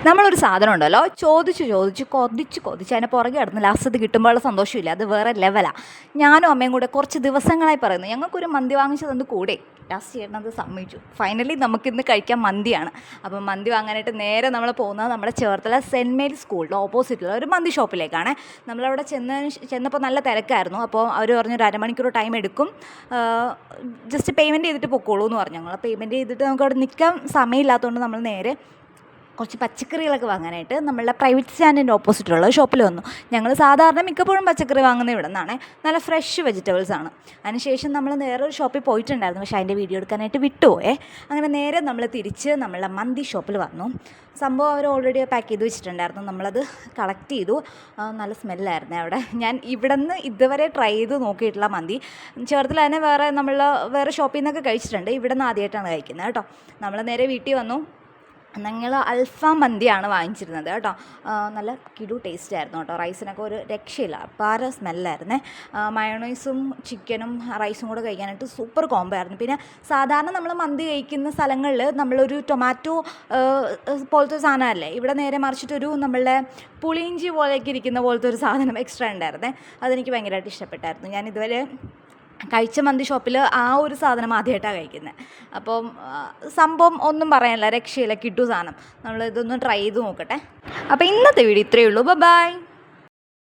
നമ്മളൊരു സാധനം ഉണ്ടല്ലോ ചോദിച്ച് കൊതിച്ച് അതിനെ പുറകെ കിടന്ന് ലാസ്റ്റ് അത് കിട്ടുമ്പോഴുള്ള സന്തോഷമില്ല, അത് വേറെ ലെവലാണ്. ഞാനും അമ്മയും കൂടെ കുറച്ച് ദിവസങ്ങളായി പറയുന്നു ഞങ്ങൾക്കൊരു മന്തി വാങ്ങിച്ചു തന്ന് കൂടെ. ലാസ്റ്റ് ചേട്ടനത് സമ്മതിച്ചു. ഫൈനലി നമുക്കിന്ന് കഴിക്കാൻ മന്തിയാണ്. അപ്പം മന്തി വാങ്ങാനായിട്ട് നേരെ നമ്മൾ പോകുന്നത് നമ്മുടെ ചേർത്തല സെൻറ്റ് മേരി സ്കൂളിൻ്റെ ഓപ്പോസിറ്റുള്ള ഒരു മന്തി ഷോപ്പിലേക്കാണ്. നമ്മളവിടെ ചെന്നപ്പോൾ നല്ല തിരക്കായിരുന്നു. അപ്പോൾ അവർ പറഞ്ഞൊരു അരമണിക്കൂർ ടൈം എടുക്കും, ജസ്റ്റ് പേയ്മെൻറ്റ് ചെയ്തിട്ട് പൊക്കോളൂ എന്ന് പറഞ്ഞു. ഞങ്ങൾ പേയ്മെൻറ്റ് ചെയ്തിട്ട് നമുക്ക് അവിടെ നിൽക്കാൻ സമയമില്ലാത്തതുകൊണ്ട് നമ്മൾ നേരെ കുറച്ച് പച്ചക്കറികളൊക്കെ വാങ്ങാനായിട്ട് നമ്മളുടെ പ്രൈവറ്റ് സ്റ്റാൻഡിൻ്റെ ഓപ്പോസിറ്റുള്ള ഷോപ്പിൽ വന്നു. ഞങ്ങൾ സാധാരണ മിക്കപ്പോഴും പച്ചക്കറി വാങ്ങുന്നത് ഇവിടെ നിന്നാണ്, നല്ല ഫ്രഷ് വെജിറ്റബിൾസാണ്. അതിനുശേഷം നമ്മൾ നേരെ ഒരു ഷോപ്പിൽ പോയിട്ടുണ്ടായിരുന്നു, പക്ഷേ അതിൻ്റെ വീഡിയോ എടുക്കാനായിട്ട് വിട്ടുപോയേ. അങ്ങനെ നേരെ നമ്മൾ തിരിച്ച് നമ്മളുടെ മന്തി ഷോപ്പിൽ വന്നു. സംഭവം അവർ ഓൾറെഡി പാക്ക് ചെയ്ത് വെച്ചിട്ടുണ്ടായിരുന്നു, നമ്മളത് കളക്ട് ചെയ്തു. നല്ല സ്മെല്ലായിരുന്നു അവിടെ. ഞാൻ ഇവിടെ നിന്ന് ഇതുവരെ ട്രൈ ചെയ്ത് നോക്കിയിട്ടുള്ള മന്തി ചേർത്തിൽ തന്നെ വേറെ ഷോപ്പിൽ നിന്നൊക്കെ കഴിച്ചിട്ടുണ്ട്, ഇവിടെ നിന്ന് ആദ്യമായിട്ടാണ് കഴിക്കുന്നത് കേട്ടോ. നമ്മൾ നേരെ വീട്ടിൽ വന്നു. ഞങ്ങൾ അൽഫാം മന്തിയാണ് വാങ്ങിച്ചിരുന്നത് കേട്ടോ. നല്ല കിടു ടേസ്റ്റ് ആയിരുന്നു കേട്ടോ. റൈസിനൊക്കെ ഒരു രക്ഷയില്ല, അപ്പാര സ്മെല്ലായിരുന്നേ. മയോണൈസും ചിക്കനും റൈസും കൂടെ കഴിക്കാനായിട്ട് സൂപ്പർ കോംബോ ആയിരുന്നു. പിന്നെ സാധാരണ നമ്മൾ മന്തി കഴിക്കുന്ന സ്ഥലങ്ങളിൽ നമ്മളൊരു ടൊമാറ്റോ പോലത്തെ ഒരു സാധനമല്ലേ, ഇവിടെ നേരെ മറിച്ചിട്ടൊരു നമ്മളുടെ പുളിയിഞ്ചി പോലെയൊക്കെ ഇരിക്കുന്ന പോലത്തെ ഒരു സാധനം എക്സ്ട്രാ ഉണ്ടായിരുന്നേ. അതെനിക്ക് ഭയങ്കരമായിട്ട് ഇഷ്ടപ്പെട്ടായിരുന്നു. ഞാൻ ഇതുവരെ കഴിച്ച മന്തി ഷോപ്പിൽ ആ ഒരു സാധനം ആദ്യമായിട്ടാണ് കഴിക്കുന്നത്. അപ്പം സംഭവം ഒന്നും പറയാനില്ല, രക്ഷയില്ല, കിട്ടു സാധനം. നമ്മൾ ഇതൊന്ന് ട്രൈ ചെയ്ത് നോക്കട്ടെ. അപ്പോൾ ഇന്നത്തെ വീഡിയോ ഇത്രയേ ഉള്ളൂ. ബൈ.